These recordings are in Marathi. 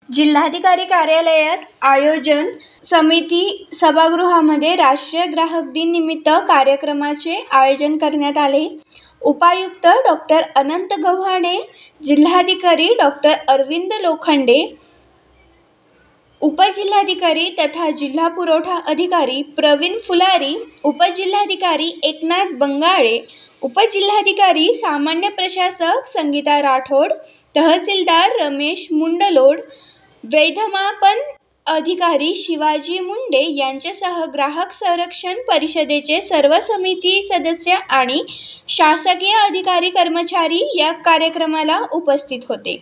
जिल्हाधिकारी कार्यालयात आयोजन समिती सभागृहामध्ये राष्ट्रीय ग्राहक दिन निमित्त कार्यक्रमाचे आयोजन करण्यात आले। उपायुक्त डॉक्टर अनंत गव्हाणे, जिल्हाधिकारी डॉक्टर अरविंद लोखंडे, उपजिल्हाधिकारी तथा जिल्हा पुरवठा अधिकारी प्रवीण फुलारी, उपजिल्हाधिकारी एकनाथ बंगाळे, उपजिल्हाधिकारी सामान्य प्रशासक संगीता राठोड, तहसीलदार रमेश मुंडलोड, वैधमापन अधिकारी शिवाजी मुंडे यांच्यासह ग्राहक संरक्षण परिषदेचे सर्व समिती सदस्य आणि शासकीय अधिकारी कर्मचारी या कार्यक्रमाला उपस्थित होते।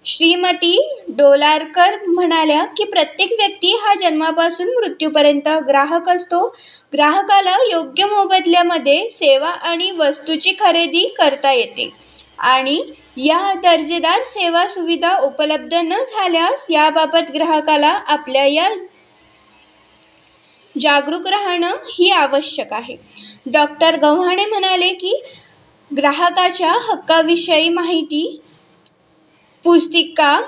श्रीमती डोलारकर म्हणाल्या की प्रत्येक व्यक्ती हा जन्मापासून मृत्यूपर्यंत ग्राहक असतो। ग्राहकाला योग्य मोबदल्यामध्ये सेवा आणि वस्तूची खरेदी करता येते आणि या दर्जेदार सेवा सुविधा उपलब्ध न झाल्यास याबाबत ग्राहकाला आपल्या जागरूक राहणं ही आवश्यक आहे। डॉक्टर गव्हाणे म्हणाले की ग्राहकाच्या हक्काविषयी माहिती पुस्तिका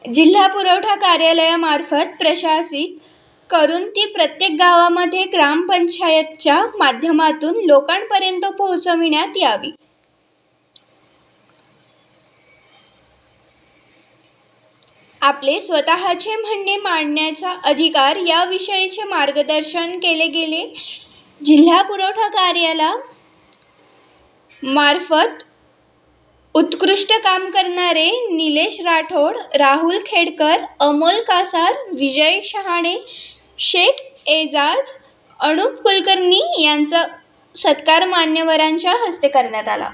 जिल्हा पुरवठा कार्यालयामार्फत प्रशासित करून ती प्रत्येक गावामध्ये ग्रामपंचायतच्या माध्यमातून लोकांपर्यंत पोहोचविण्यात यावी। आपले स्वतःचे म्हणणे मांडण्याचा अधिकार याविषयीचे मार्गदर्शन केले गेले। जिल्हा पुरवठा कार्यालय मार्फत उत्कृष्ट काम करणारे निलेश राठोड, राहुल खेडकर, अमोल कासार, विजय शहाणे, शेख एजाज, अनुप कुलकर्णी यांचा सत्कार मान्यवरांच्या हस्ते करण्यात आला।